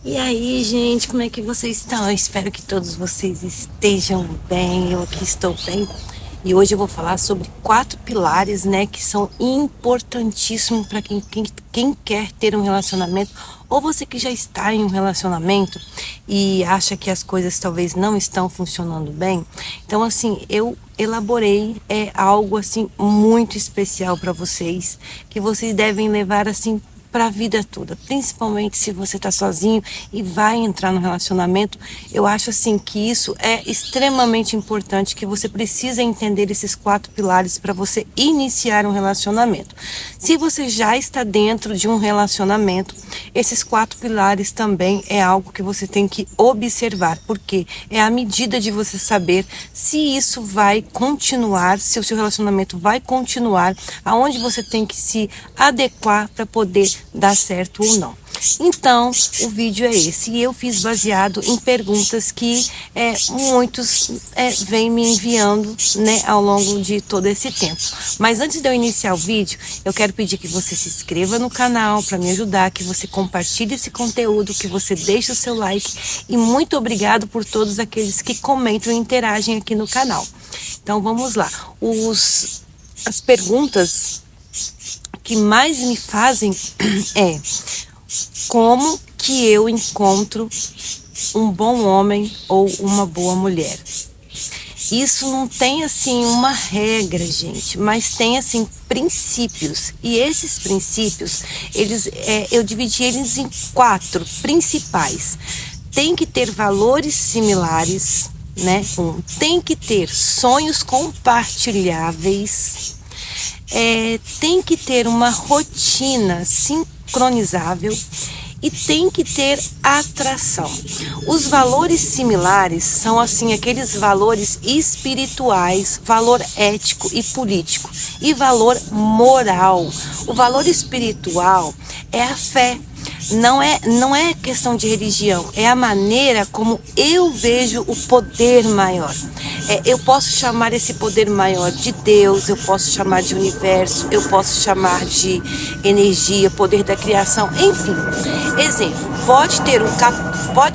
E aí, gente, como é que vocês estão? Eu espero que todos vocês estejam bem. Eu aqui estou bem. E hoje eu vou falar sobre 4 pilares, né, que são importantíssimos para quem quer ter um relacionamento, ou você que já está em um relacionamento e acha que as coisas talvez não estão funcionando bem. Então, assim, eu elaborei algo assim muito especial para vocês, que vocês devem levar assim para a vida toda, principalmente se você está sozinho e vai entrar no relacionamento. Eu acho assim que isso é extremamente importante, que você precisa entender esses 4 pilares para você iniciar um relacionamento. Se você já está dentro de um relacionamento, esses 4 pilares também é algo que você tem que observar, porque é a medida de você saber se isso vai continuar, se o seu relacionamento vai continuar, aonde você tem que se adequar para poder dar certo ou não. Então, o vídeo é esse, e eu fiz baseado em perguntas que muitos vêm me enviando, né, ao longo de todo esse tempo. Mas antes de eu iniciar o vídeo, eu quero pedir que você se inscreva no canal para me ajudar, que você compartilhe esse conteúdo, que você deixe o seu like, e muito obrigado por todos aqueles que comentam e interagem aqui no canal. Então vamos lá. As perguntas que mais me fazem é: como que eu encontro um bom homem ou uma boa mulher? Isso não tem assim uma regra, gente, mas tem assim princípios. E esses princípios, eu dividi eles em 4 principais. Tem que ter valores similares, né? Tem que ter sonhos compartilháveis. Tem que ter uma rotina sincronizável e tem que ter atração. Os valores similares são assim aqueles valores espirituais, valor ético e político, e valor moral. O valor espiritual é a fé. Não é questão de religião, é a maneira como eu vejo o poder maior. Eu posso chamar esse poder maior de Deus, eu posso chamar de universo, eu posso chamar de energia, poder da criação, enfim. Exemplo, pode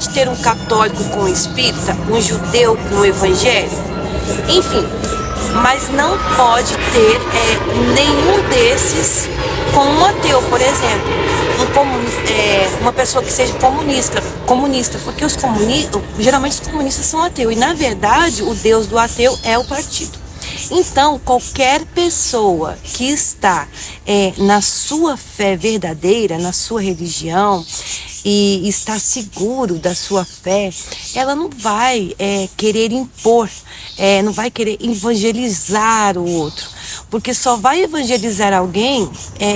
ter um católico com um espírita, um judeu com um evangélico, enfim, mas não pode ter nenhum desses com um ateu, por exemplo. Uma pessoa que seja comunista, porque geralmente os comunistas são ateus, e na verdade o Deus do ateu é o partido. Então, qualquer pessoa que está na sua fé verdadeira, na sua religião, e está seguro da sua fé, ela não vai querer impor, não vai querer evangelizar o outro. Porque só vai evangelizar alguém,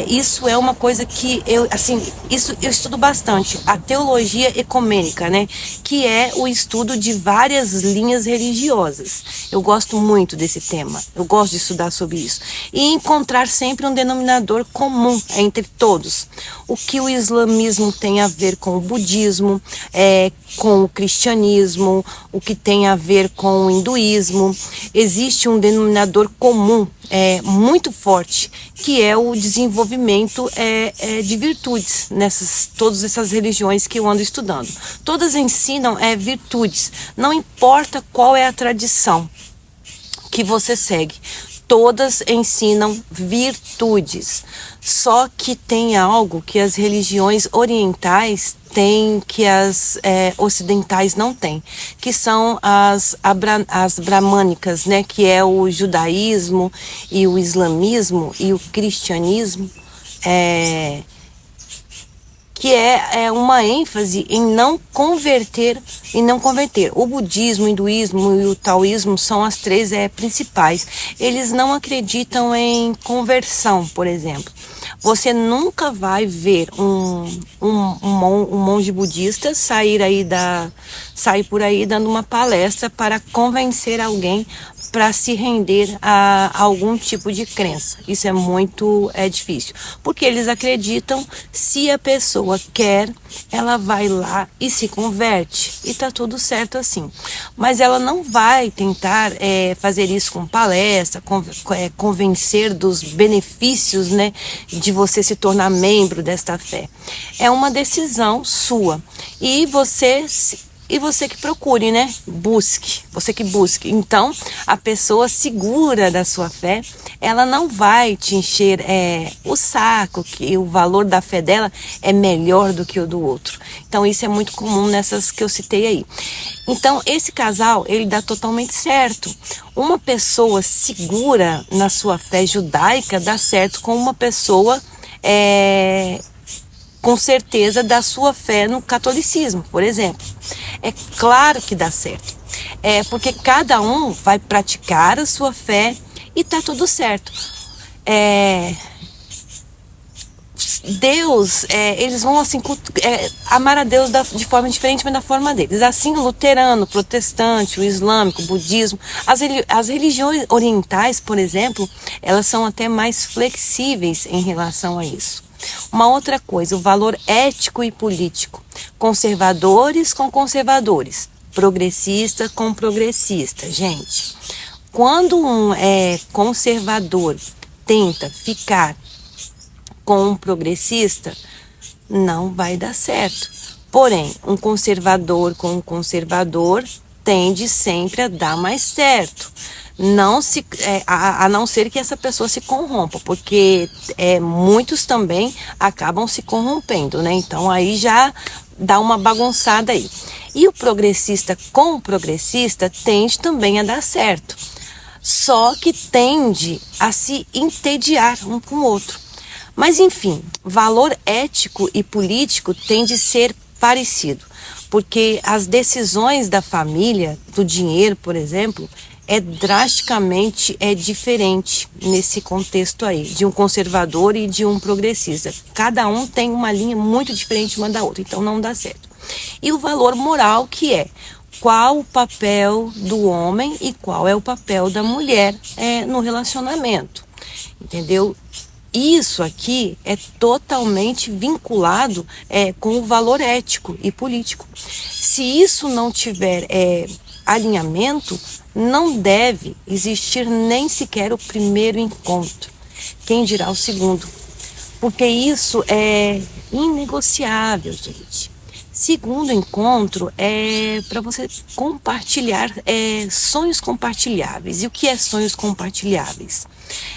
isso é uma coisa que isso eu estudo bastante, a teologia ecumênica, né? Que é o estudo de várias linhas religiosas. Eu gosto muito desse tema, eu gosto de estudar sobre isso. E encontrar sempre um denominador comum entre todos. O que o islamismo tem a ver com o budismo, com o cristianismo, o que tem a ver com o hinduísmo. Existe um denominador comum muito forte, que é o desenvolvimento de virtudes todas essas religiões que eu ando estudando. Todas ensinam virtudes, não importa qual é a tradição que você segue. Todas ensinam virtudes, só que tem algo que as religiões orientais têm, que as ocidentais não têm, que são as bramânicas, né? Que é o judaísmo e o islamismo e o cristianismo, que é uma ênfase em não converter. O budismo, o hinduísmo e o taoísmo são as 3 principais. Eles não acreditam em conversão, por exemplo. Você nunca vai ver um monge budista sair por aí dando uma palestra para convencer alguém para se render a algum tipo de crença. Isso é muito difícil, porque eles acreditam, se a pessoa quer, ela vai lá e se converte, e tá tudo certo assim. Mas ela não vai tentar fazer isso com palestra, convencer dos benefícios, né, de você se tornar membro desta fé. É uma decisão sua. E você que procure, né? Busque, você que busque. Então, a pessoa segura da sua fé, ela não vai te encher o saco, que o valor da fé dela é melhor do que o do outro. Então, isso é muito comum nessas que eu citei aí. Então, esse casal, ele dá totalmente certo. Uma pessoa segura na sua fé judaica dá certo com uma pessoa com certeza da sua fé no catolicismo, por exemplo. É claro que dá certo. Porque cada um vai praticar a sua fé e tá tudo certo. Deus, eles vão assim amar a Deus de forma diferente, mas da forma deles. Assim, o luterano, o protestante, o islâmico, o budismo, as religiões orientais, por exemplo, elas são até mais flexíveis em relação a isso. Uma outra coisa, o valor ético e político. Conservadores com conservadores, progressista com progressista. Gente, quando um conservador tenta ficar com um progressista, não vai dar certo. Porém, um conservador com um conservador tende sempre a dar mais certo. A não ser que essa pessoa se corrompa, porque muitos também acabam se corrompendo, né? Então aí já dá uma bagunçada aí. E o progressista com o progressista tende também a dar certo. Só que tende a se entediar um com o outro. Mas enfim, valor ético e político tem de ser parecido, porque as decisões da família, do dinheiro, por exemplo, drasticamente diferente nesse contexto aí, de um conservador e de um progressista. Cada um tem uma linha muito diferente uma da outra, então não dá certo. E o valor moral, que é qual o papel do homem e qual é o papel da mulher no relacionamento, entendeu? Isso aqui é totalmente vinculado com o valor ético e político. Se isso não tiver alinhamento, não deve existir nem sequer o primeiro encontro. Quem dirá o segundo? Porque isso é inegociável, gente. Segundo encontro é para você compartilhar sonhos compartilháveis. E o que é sonhos compartilháveis?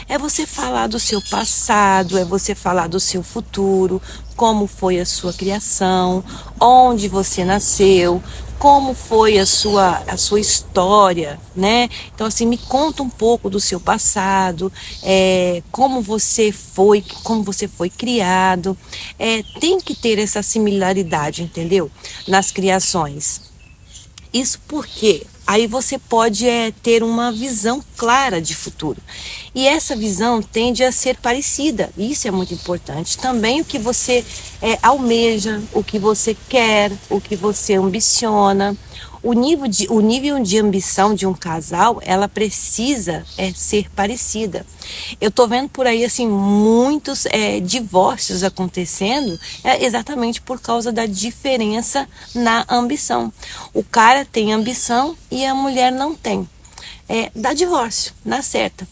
É você falar do seu passado, é você falar do seu futuro, como foi a sua criação, onde você nasceu, como foi a sua história, né? Então, assim, me conta um pouco do seu passado, como você foi criado. Tem que ter essa similaridade, entendeu? Nas criações. Isso porque aí você pode ter uma visão clara de futuro. E essa visão tende a ser parecida. Isso é muito importante. Também o que você almeja, o que você quer, o que você ambiciona. O nível de ambição de um casal, ela precisa ser parecida. Eu tô vendo por aí assim muitos divórcios acontecendo exatamente por causa da diferença na ambição. O cara tem ambição e a mulher não tem. Dá divórcio, na certa.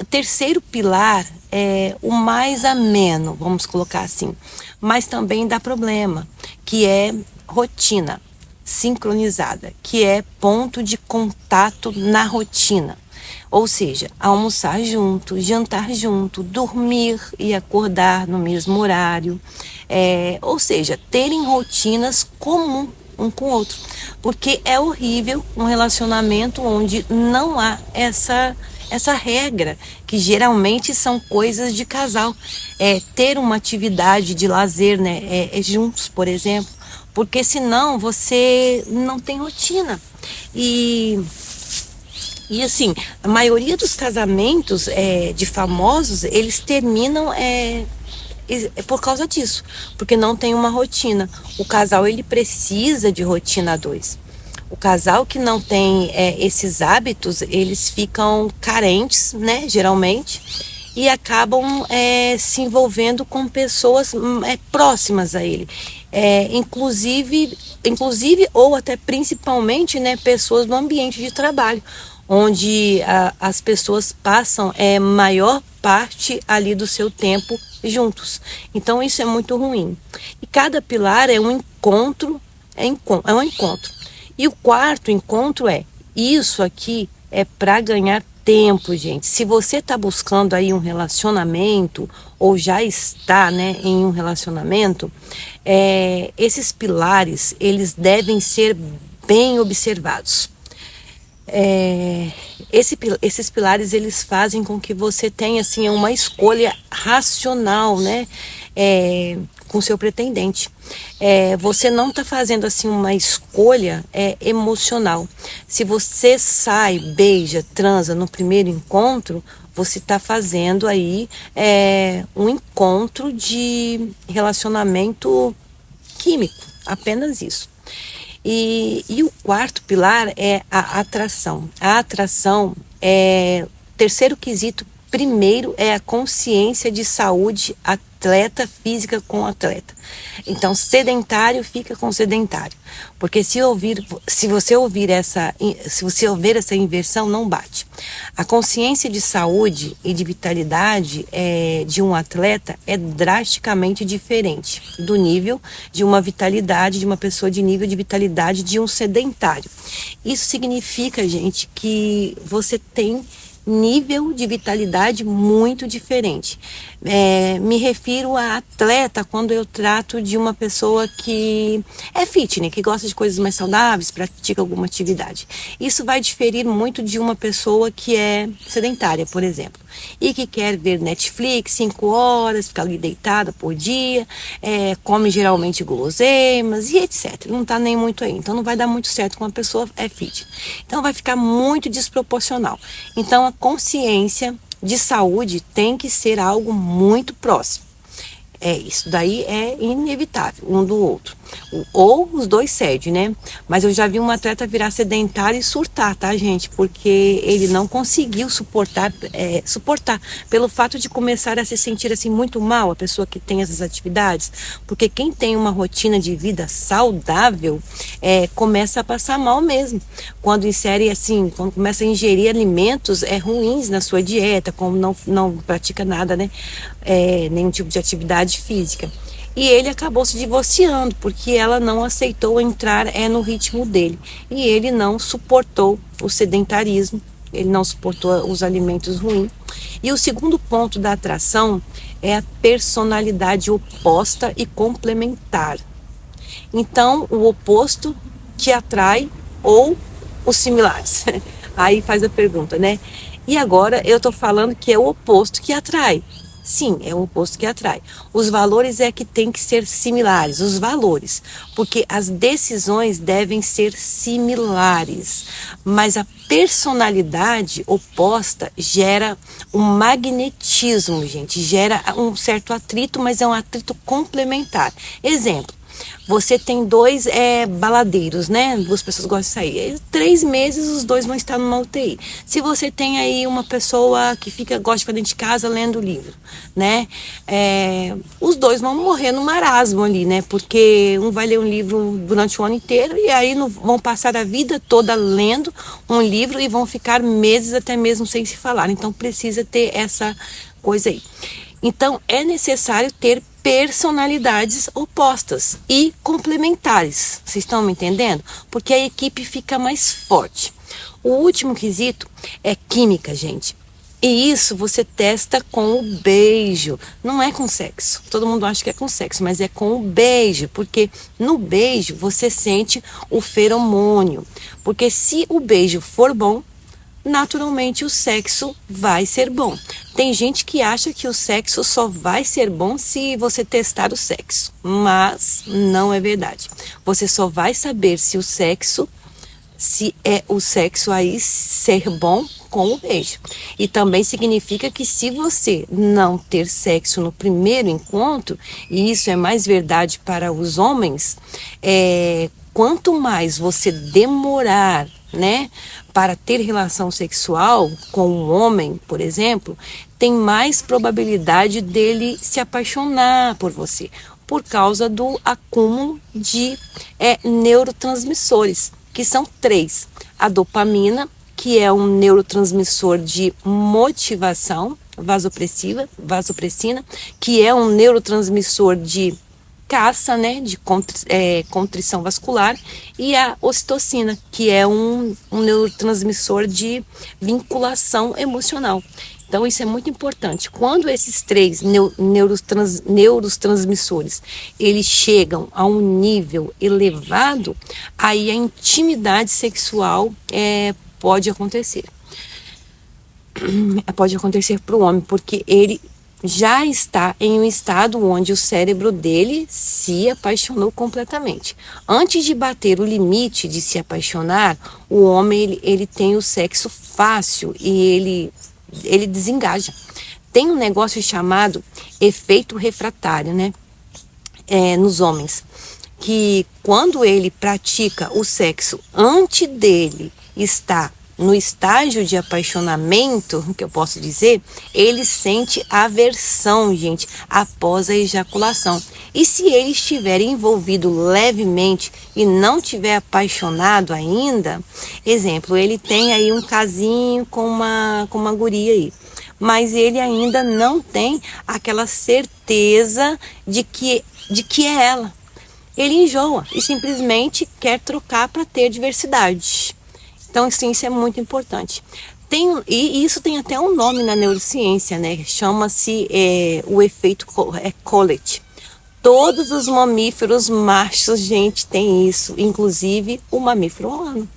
Terceiro pilar é o mais ameno, vamos colocar assim, mas também dá problema, que é rotina sincronizada, que é ponto de contato na rotina. Ou seja, almoçar junto, jantar junto, dormir e acordar no mesmo horário. Ou seja, terem rotinas comuns um com o outro. Porque é horrível um relacionamento onde não há essa regra, que geralmente são coisas de casal. Ter uma atividade de lazer, né? Juntos, por exemplo. Porque senão você não tem rotina. E assim, a maioria dos casamentos de famosos, eles terminam por causa disso, porque não tem uma rotina. O casal, ele precisa de rotina a dois. O casal que não tem esses hábitos, eles ficam carentes, né, geralmente, e acabam se envolvendo com pessoas próximas a ele. Inclusive ou até principalmente, né, pessoas do ambiente de trabalho, onde as pessoas passam maior parte ali do seu tempo juntos. Então isso é muito ruim. E cada pilar é um encontro é um encontro. E o quarto encontro isso aqui é para ganhar tempo, gente. Se você está buscando aí um relacionamento ou já está, né, em um relacionamento, esses pilares eles devem ser bem observados. Esses pilares eles fazem com que você tenha assim uma escolha racional, né, com seu pretendente. Você não está fazendo assim uma escolha emocional. Se você sai, beija, transa no primeiro encontro, você está fazendo aí um encontro de relacionamento químico, apenas isso. E o quarto pilar é a atração. A atração terceiro quesito, primeiro é a consciência de saúde atleta física com atleta. Então, sedentário fica com sedentário. Porque se você ouvir essa inversão, não bate. A consciência de saúde e de vitalidade de um atleta é drasticamente diferente do nível de uma vitalidade, de uma pessoa de nível de vitalidade de um sedentário. Isso significa, gente, que você tem nível de vitalidade muito diferente. Me refiro a atleta quando eu trato de uma pessoa que é fitness, que gosta de coisas mais saudáveis, pratica alguma atividade. Isso vai diferir muito de uma pessoa que é sedentária, por exemplo, e que quer ver Netflix 5 horas, ficar ali deitada por dia, come geralmente guloseimas e etc. Não está nem muito aí. Então não vai dar muito certo com uma pessoa fitness. Então vai ficar muito desproporcional. Então a consciência de saúde tem que ser algo muito próximo. Isso daí é inevitável, um do outro. Ou os dois cedem, né? Mas eu já vi um atleta virar sedentário e surtar, tá, gente? Porque ele não conseguiu suportar pelo fato de começar a se sentir assim muito mal, a pessoa que tem essas atividades. Porque quem tem uma rotina de vida saudável começa a passar mal mesmo. Quando começa a ingerir alimentos ruins na sua dieta, como não pratica nada, né? Nenhum tipo de atividade física. E ele acabou se divorciando porque ela não aceitou entrar no ritmo dele. E ele não suportou o sedentarismo, ele não suportou os alimentos ruins. E o segundo ponto da atração é a personalidade oposta e complementar. Então, o oposto que atrai ou os similares. Aí faz a pergunta, né? E agora eu tô falando que é o oposto que atrai. Sim, é o oposto que atrai. Os valores que tem que ser similares, os valores, porque as decisões devem ser similares, mas a personalidade oposta gera um magnetismo, gente, gera um certo atrito, mas é um atrito complementar. Exemplo. Você tem dois baladeiros, né? Duas pessoas gostam de sair. 3 meses os dois vão estar numa UTI. Se você tem aí uma pessoa que gosta de ficar dentro de casa lendo livro, né? Os dois vão morrer no marasmo ali, né? Porque um vai ler um livro durante o ano inteiro e aí vão passar a vida toda lendo um livro e vão ficar meses até mesmo sem se falar. Então precisa ter essa coisa aí. Então é necessário ter personalidades opostas e complementares. Vocês estão me entendendo? Porque a equipe fica mais forte. O último quesito é química, gente. E isso você testa com o beijo. Não é com sexo. Todo mundo acha que é com sexo, mas é com o beijo. Porque no beijo você sente o feromônio. Porque se o beijo for bom, naturalmente o sexo vai ser bom. Tem gente que acha que o sexo só vai ser bom se você testar o sexo, mas não é verdade. Você só vai saber se o sexo aí ser bom com o beijo. E também significa que se você não ter sexo no primeiro encontro, e isso é mais verdade para os homens, quanto mais você demorar, né, para ter relação sexual com um homem, por exemplo, tem mais probabilidade dele se apaixonar por você, por causa do acúmulo de neurotransmissores, que são 3. A dopamina, que é um neurotransmissor de motivação, vasopressina, que é um neurotransmissor de caça, né, de contrição vascular, e a ocitocina, que é um neurotransmissor de vinculação emocional. Então isso é muito importante. Quando esses três neurotransmissores eles chegam a um nível elevado, aí a intimidade sexual pode acontecer. Pode acontecer para o homem, porque ele já está em um estado onde o cérebro dele se apaixonou completamente. Antes de bater o limite de se apaixonar, o homem ele tem o sexo fácil e ele desengaja. Tem um negócio chamado efeito refratário, né? Nos homens, que quando ele pratica o sexo antes dele estar no estágio de apaixonamento, que eu posso dizer, ele sente aversão, gente, após a ejaculação. E se ele estiver envolvido levemente e não tiver apaixonado ainda, exemplo, ele tem aí um casinho com uma guria aí, mas ele ainda não tem aquela certeza de que é ela. Ele enjoa e simplesmente quer trocar para ter diversidade. Então, sim, isso é muito importante. E isso tem até um nome na neurociência, né? Chama-se o efeito Collet. Todos os mamíferos machos, gente, tem isso, inclusive o mamífero humano.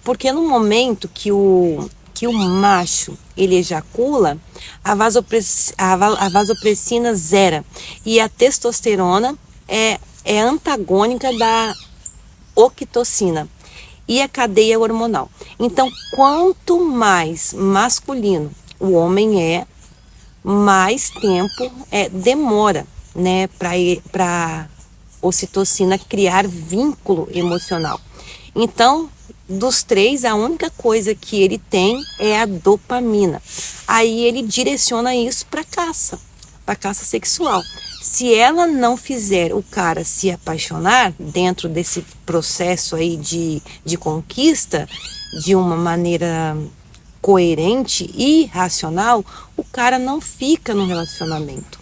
Porque no momento que o macho ele ejacula, a vasopressina zera e a testosterona é antagônica da ocitocina e a cadeia hormonal. Então, quanto mais masculino o homem mais tempo demora, né, para ocitocina criar vínculo emocional. Então, dos três, a única coisa que ele tem é a dopamina. Aí ele direciona isso para caça sexual. Se ela não fizer o cara se apaixonar dentro desse processo aí de conquista, de uma maneira coerente e racional, o cara não fica no relacionamento.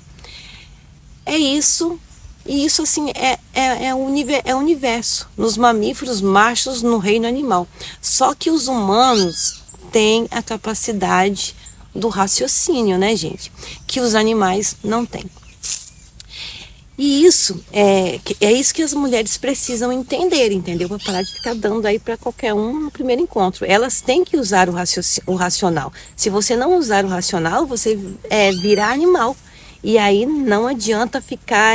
É isso. E isso assim é o universo, nos mamíferos machos no reino animal. Só que os humanos têm a capacidade do raciocínio, né, gente? Que os animais não têm. E isso é isso que as mulheres precisam entender, entendeu? Para parar de ficar dando aí para qualquer um no primeiro encontro. Elas têm que usar o racional. Se você não usar o racional, você virá animal. E aí não adianta ficar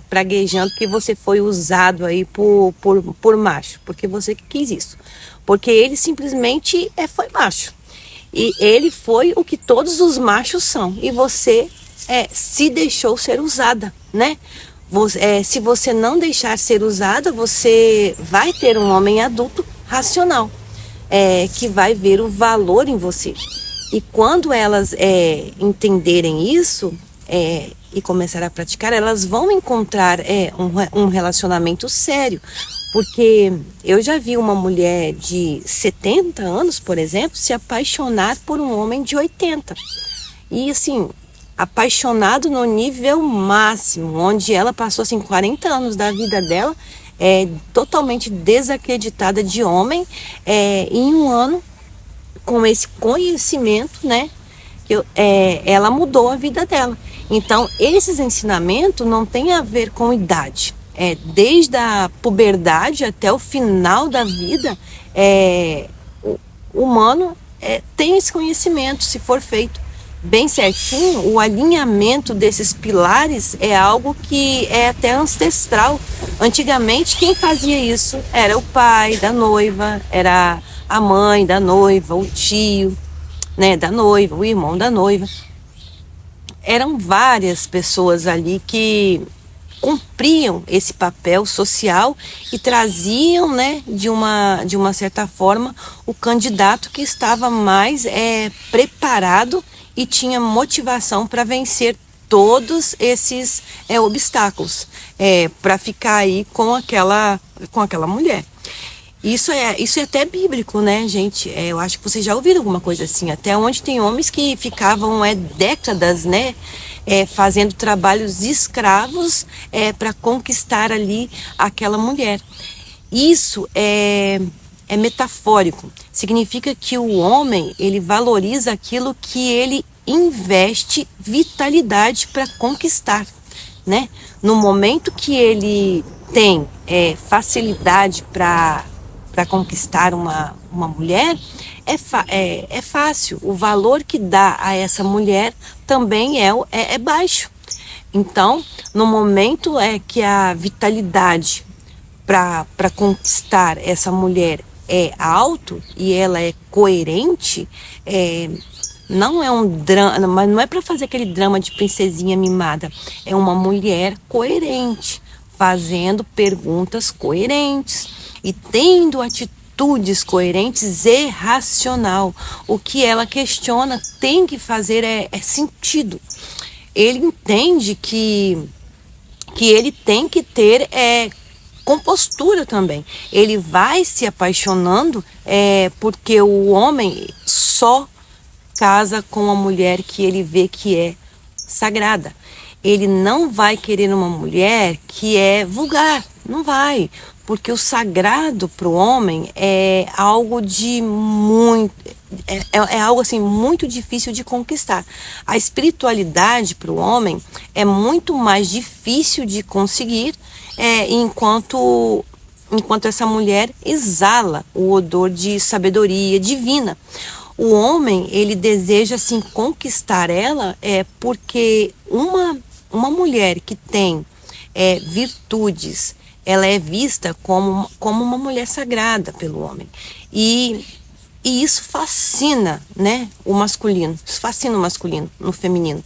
praguejando que você foi usado aí por macho, porque você quis isso. Porque ele simplesmente foi macho. E ele foi o que todos os machos são. E você se deixou ser usada, né? Se você não deixar ser usada, você vai ter um homem adulto racional, que vai ver o valor em você. E quando elas entenderem isso e começar a praticar, elas vão encontrar um relacionamento sério. Porque eu já vi uma mulher de 70 anos, por exemplo, se apaixonar por um homem de 80. E assim, apaixonado no nível máximo, onde ela passou assim 40 anos da vida dela totalmente desacreditada de homem, em um ano, com esse conhecimento, né, ela mudou a vida dela. Então, esses ensinamentos não têm a ver com idade. Desde a puberdade até o final da vida, o humano tem esse conhecimento, se for feito bem certinho. O alinhamento desses pilares é algo que é até ancestral. Antigamente, quem fazia isso era o pai da noiva, era a mãe da noiva, o tio, né, da noiva, o irmão da noiva. Eram várias pessoas ali que cumpriam esse papel social e traziam, né, de uma certa forma, o candidato que estava mais preparado e tinha motivação para vencer todos esses obstáculos, para ficar aí com aquela mulher. Isso é até bíblico, né, gente? Eu acho que vocês já ouviram alguma coisa assim. Até onde tem homens que ficavam décadas, né, fazendo trabalhos escravos para conquistar ali aquela mulher. Isso é metafórico. Significa que o homem, ele valoriza aquilo que ele investe vitalidade para conquistar, né? No momento que ele tem facilidade para conquistar uma mulher, é fácil. O valor que dá a essa mulher também é baixo. Então, no momento que a vitalidade para conquistar essa mulher é alto e ela é coerente, não é um drama, mas não é para fazer aquele drama de princesinha mimada. É uma mulher coerente, fazendo perguntas coerentes e tendo atitudes coerentes e racional. O que ela questiona tem que fazer sentido. Ele entende que ele tem que ter compostura também. Ele vai se apaixonando porque o homem só casa com a mulher que ele vê que é sagrada. Ele não vai querer uma mulher que é vulgar, não vai, porque o sagrado para o homem é algo de muito, algo assim muito difícil de conquistar. A espiritualidade para o homem é muito mais difícil de conseguir, enquanto essa mulher exala o odor de sabedoria divina. O homem, ele deseja assim conquistar ela porque uma mulher que tem virtudes, ela é vista como uma mulher sagrada pelo homem. E isso fascina, né, o masculino. Isso fascina o masculino no feminino.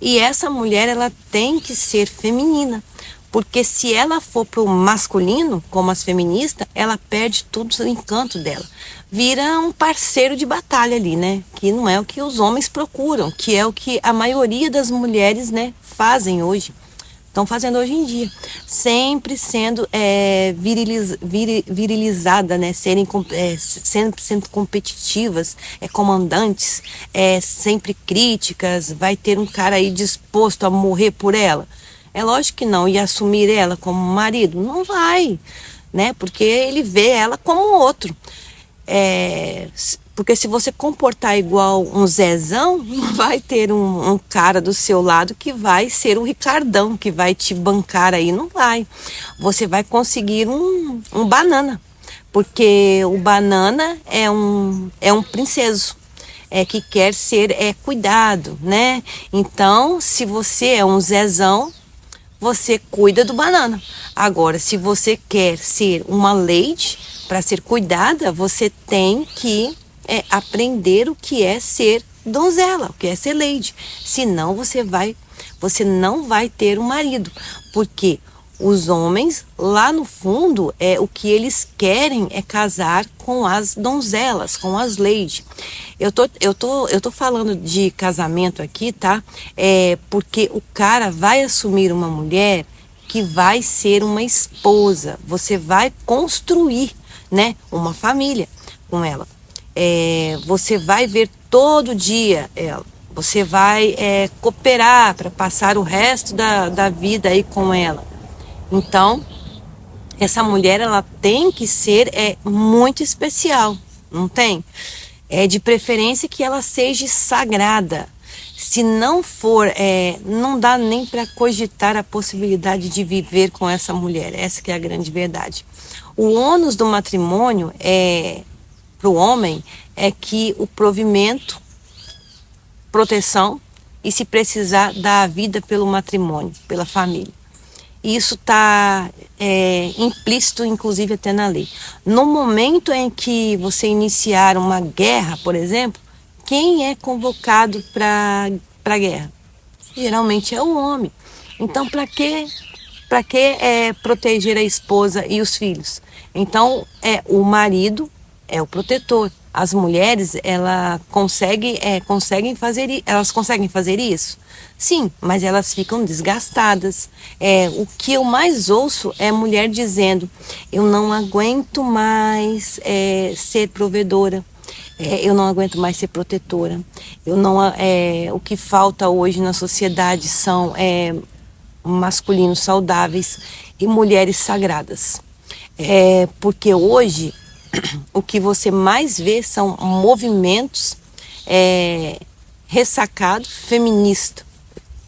E essa mulher, ela tem que ser feminina. Porque se ela for pro masculino, como as feministas, ela perde todo o encanto dela. Vira um parceiro de batalha ali, né? Que não é o que os homens procuram, que é o que a maioria das mulheres, né, fazem hoje. Estão fazendo hoje em dia. Sempre sendo virilizada, né? Sempre sendo competitivas, comandantes, sempre críticas. Vai ter um cara aí disposto a morrer por ela? É lógico que não. E assumir ela como marido? Não vai, né? Porque ele vê ela como outro. Porque se você comportar igual um Zezão, não vai ter um cara do seu lado que vai ser o Ricardão, que vai te bancar aí, não vai. Você vai conseguir um banana, porque o banana é um princeso, que quer ser cuidado, né? Então, se você é um Zezão, você cuida do banana. Agora, se você quer ser uma lady, para ser cuidada, você tem que aprender o que é ser donzela, o que é ser lady. Senão você não vai ter um marido. Porque os homens, lá no fundo, o que eles querem é casar com as donzelas, com as ladies. Eu tô falando de casamento aqui, tá? Porque o cara vai assumir uma mulher que vai ser uma esposa. Você vai construir, né, uma família com ela. Você vai ver todo dia ela. Você vai cooperar para passar o resto da vida aí com ela. Então, essa mulher, ela tem que ser muito especial, não tem? De preferência que ela seja sagrada. Se não for, não dá nem para cogitar a possibilidade de viver com essa mulher. Essa que é a grande verdade. O ônus do matrimônio para o homem é que o provimento, proteção e, se precisar, dar a vida pelo matrimônio, pela família. Isso está implícito, inclusive, até na lei. No momento em que você iniciar uma guerra, por exemplo, quem é convocado para a guerra? Geralmente é o homem. Então, para que proteger a esposa e os filhos? Então, o marido é o protetor. As mulheres, elas conseguem fazer isso? Sim, mas elas ficam desgastadas. O que eu mais ouço é mulher dizendo: eu não aguento mais ser provedora. Eu não aguento mais ser protetora. O que falta hoje na sociedade são masculinos saudáveis e mulheres sagradas. Porque hoje o que você mais vê são movimentos ressacados feministas,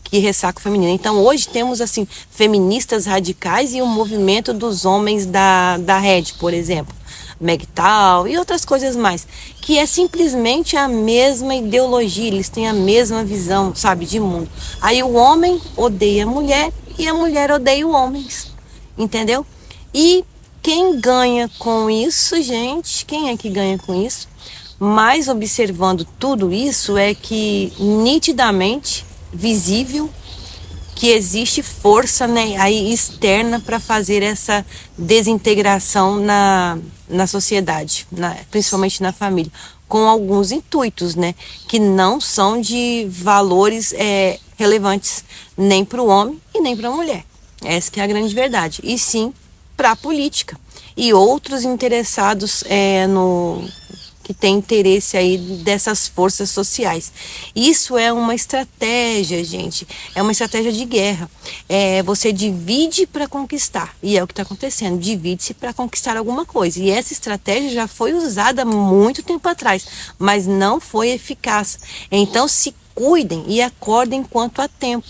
que ressaca o feminino. Então hoje temos assim feministas radicais e o movimento dos homens da Rede, por exemplo, MGTOW e outras coisas mais, que é simplesmente a mesma ideologia, eles têm a mesma visão, sabe, de mundo. Aí o homem odeia a mulher e a mulher odeia o homem, entendeu? E quem ganha com isso, gente? Quem é que ganha com isso? Mas observando tudo isso é que nitidamente visível que existe força, né, aí externa para fazer essa desintegração na sociedade, principalmente na família, com alguns intuitos, né, que não são de valores relevantes nem para o homem e nem para a mulher. Essa que é a grande verdade. E sim para a política e outros interessados que tem interesse aí dessas forças sociais. Isso é uma estratégia, gente, é uma estratégia de guerra. Você divide para conquistar, e é o que está acontecendo, divide-se para conquistar alguma coisa. E essa estratégia já foi usada há muito tempo atrás, mas não foi eficaz. Então se cuidem e acordem enquanto há tempo.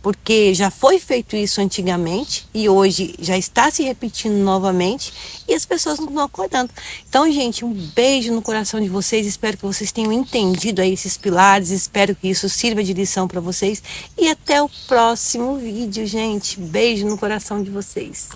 Porque já foi feito isso antigamente e hoje já está se repetindo novamente e as pessoas não estão acordando. Então, gente, um beijo no coração de vocês. Espero que vocês tenham entendido aí esses pilares. Espero que isso sirva de lição para vocês. E até o próximo vídeo, gente. Beijo no coração de vocês.